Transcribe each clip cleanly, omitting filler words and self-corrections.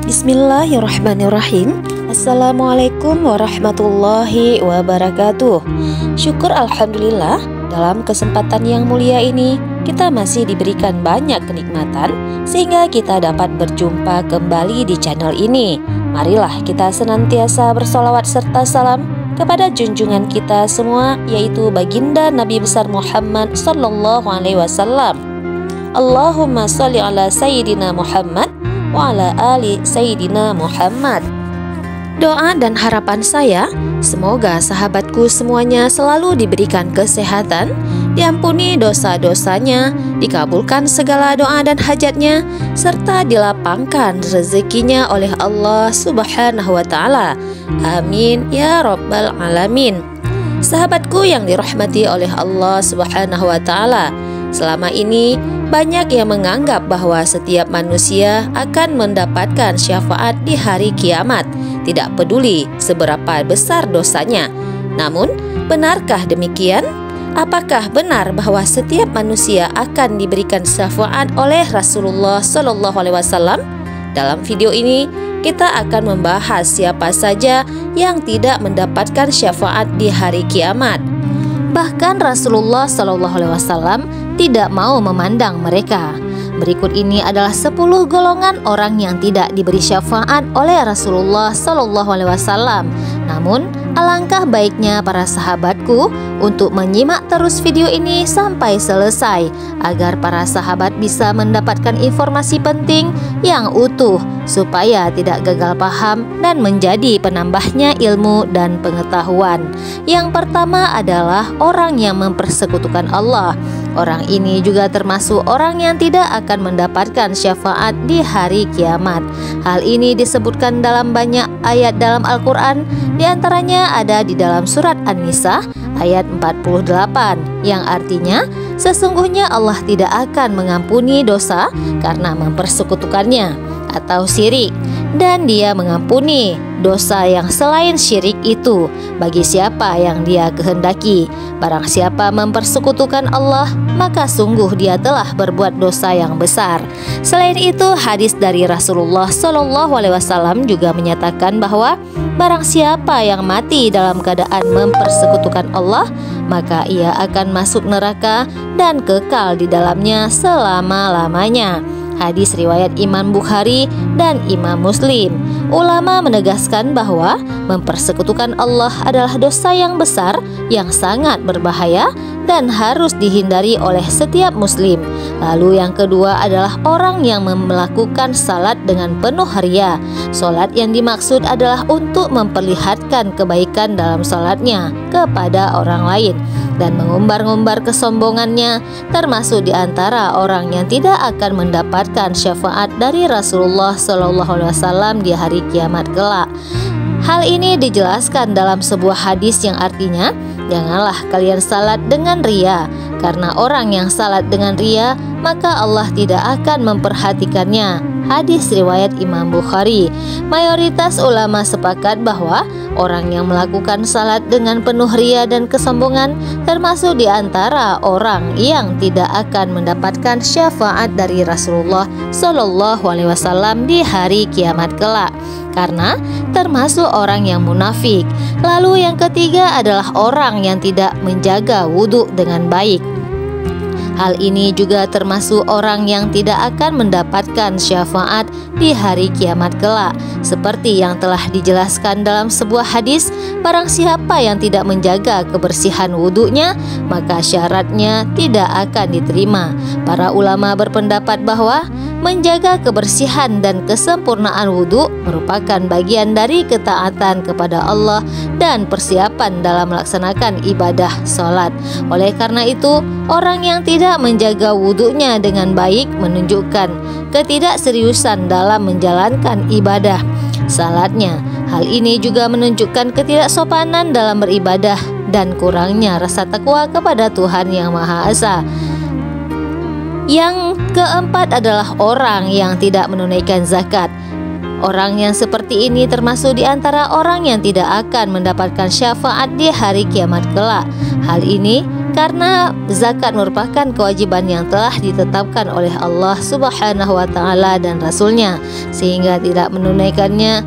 Bismillahirrahmanirrahim. Assalamualaikum warahmatullahi wabarakatuh. Syukur alhamdulillah, dalam kesempatan yang mulia ini kita masih diberikan banyak kenikmatan sehingga kita dapat berjumpa kembali di channel ini. Marilah kita senantiasa bersolawat serta salam kepada junjungan kita semua, yaitu baginda Nabi besar Muhammad sallallahu alaihi wasallam. Allahumma sholli ala sayyidina Muhammad wa ala ali sayyidina Muhammad. Doa dan harapan saya, semoga sahabatku semuanya selalu diberikan kesehatan, diampuni dosa-dosanya, dikabulkan segala doa dan hajatnya, serta dilapangkan rezekinya oleh Allah Subhanahu wa Ta'ala. Amin ya Rabbal Alamin. Sahabatku yang dirahmati oleh Allah Subhanahu wa Ta'ala, selama ini banyak yang menganggap bahwa setiap manusia akan mendapatkan syafaat di hari kiamat, tidak peduli seberapa besar dosanya. Namun, benarkah demikian? Apakah benar bahwa setiap manusia akan diberikan syafaat oleh Rasulullah SAW? Dalam video ini, kita akan membahas siapa saja yang tidak mendapatkan syafaat di hari kiamat. Bahkan Rasulullah SAW tidak mau memandang mereka. Berikut ini adalah 10 golongan orang yang tidak diberi syafaat oleh Rasulullah SAW. Namun, alangkah baiknya para sahabatku untuk menyimak terus video ini sampai selesai, agar para sahabat bisa mendapatkan informasi penting yang utuh, supaya tidak gagal paham dan menjadi penambahnya ilmu dan pengetahuan. Yang pertama adalah orang yang mempersekutukan Allah. Orang ini juga termasuk orang yang tidak akan mendapatkan syafaat di hari kiamat. Hal ini disebutkan dalam banyak ayat dalam Al-Quran, diantaranya ada di dalam surat An-Nisa ayat 48, yang artinya sesungguhnya Allah tidak akan mengampuni dosa karena mempersekutukannya atau syirik, dan Dia mengampuni dosa yang selain syirik itu bagi siapa yang Dia kehendaki. Barang siapa mempersekutukan Allah, maka sungguh dia telah berbuat dosa yang besar. Selain itu, hadis dari Rasulullah SAW juga menyatakan bahwa barang siapa yang mati dalam keadaan mempersekutukan Allah, maka ia akan masuk neraka dan kekal di dalamnya selama-lamanya. Hadis riwayat Imam Bukhari dan Imam Muslim. Ulama menegaskan bahwa mempersekutukan Allah adalah dosa yang besar yang sangat berbahaya dan harus dihindari oleh setiap muslim. Lalu yang kedua adalah orang yang melakukan salat dengan penuh ria. Salat yang dimaksud adalah untuk memperlihatkan kebaikan dalam salatnya kepada orang lain dan mengumbar-ngumbar kesombongannya, termasuk di antara orang yang tidak akan mendapatkan syafaat dari Rasulullah SAW di hari kiamat kelak. Hal ini dijelaskan dalam sebuah hadis yang artinya, janganlah kalian salat dengan ria, karena orang yang salat dengan ria, maka Allah tidak akan memperhatikannya. Hadis riwayat Imam Bukhari. Mayoritas ulama sepakat bahwa orang yang melakukan salat dengan penuh ria dan kesombongan termasuk di antara orang yang tidak akan mendapatkan syafaat dari Rasulullah SAW di hari kiamat kelak, karena termasuk orang yang munafik. Lalu yang ketiga adalah orang yang tidak menjaga wudhu dengan baik. Hal ini juga termasuk orang yang tidak akan mendapatkan syafaat di hari kiamat kelak. Seperti yang telah dijelaskan dalam sebuah hadis, barang siapa yang tidak menjaga kebersihan wudhunya, maka syaratnya tidak akan diterima. Para ulama berpendapat bahwa menjaga kebersihan dan kesempurnaan wudhu merupakan bagian dari ketaatan kepada Allah dan persiapan dalam melaksanakan ibadah sholat. Oleh karena itu, orang yang tidak menjaga wudhunya dengan baik menunjukkan ketidakseriusan dalam menjalankan ibadah salatnya. Hal ini juga menunjukkan ketidaksopanan dalam beribadah dan kurangnya rasa takwa kepada Tuhan Yang Maha Esa. Yang keempat adalah orang yang tidak menunaikan zakat. Orang yang seperti ini termasuk di antara orang yang tidak akan mendapatkan syafaat di hari kiamat kelak. Hal ini karena zakat merupakan kewajiban yang telah ditetapkan oleh Allah Subhanahu wa Ta'ala dan Rasul-Nya, sehingga tidak menunaikannya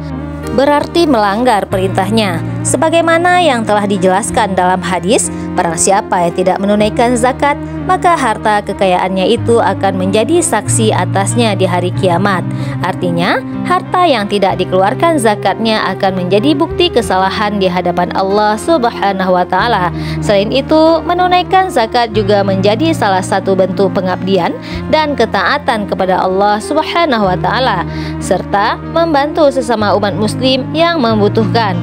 berarti melanggar perintahnya. Sebagaimana yang telah dijelaskan dalam hadis, barang siapa yang tidak menunaikan zakat, maka harta kekayaannya itu akan menjadi saksi atasnya di hari kiamat. Artinya, harta yang tidak dikeluarkan zakatnya akan menjadi bukti kesalahan di hadapan Allah Subhanahu wa Ta'ala. Selain itu, menunaikan zakat juga menjadi salah satu bentuk pengabdian dan ketaatan kepada Allah Subhanahu wa Ta'ala, serta membantu sesama umat muslim yang membutuhkan.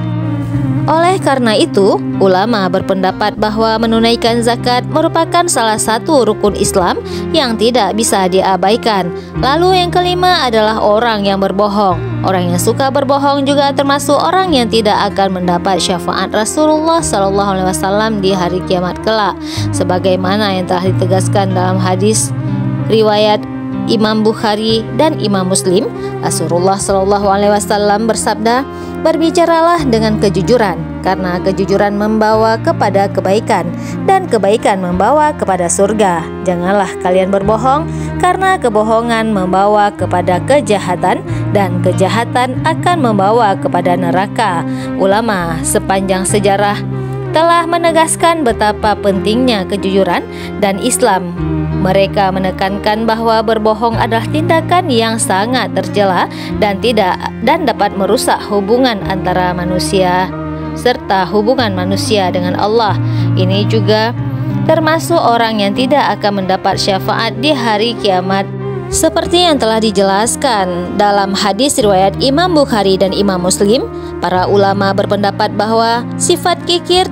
Oleh karena itu, ulama berpendapat bahwa menunaikan zakat merupakan salah satu rukun Islam yang tidak bisa diabaikan. Lalu yang kelima adalah orang yang berbohong. Orang yang suka berbohong juga termasuk orang yang tidak akan mendapat syafaat Rasulullah SAW di hari kiamat kelak, sebagaimana yang telah ditegaskan dalam hadis riwayat Imam Bukhari dan Imam Muslim. Rasulullah SAW bersabda, "Berbicaralah dengan kejujuran, karena kejujuran membawa kepada kebaikan, dan kebaikan membawa kepada surga. Janganlah kalian berbohong, karena kebohongan membawa kepada kejahatan, dan kejahatan akan membawa kepada neraka." Ulama sepanjang sejarah telah menegaskan betapa pentingnya kejujuran dan Islam. Mereka menekankan bahwa berbohong adalah tindakan yang sangat tercela dan dapat merusak hubungan antara manusia serta hubungan manusia dengan Allah. Ini juga termasuk orang yang tidak akan mendapat syafaat di hari kiamat, seperti yang telah dijelaskan dalam hadis riwayat Imam Bukhari dan Imam Muslim. Para ulama berpendapat bahwa sifat kikir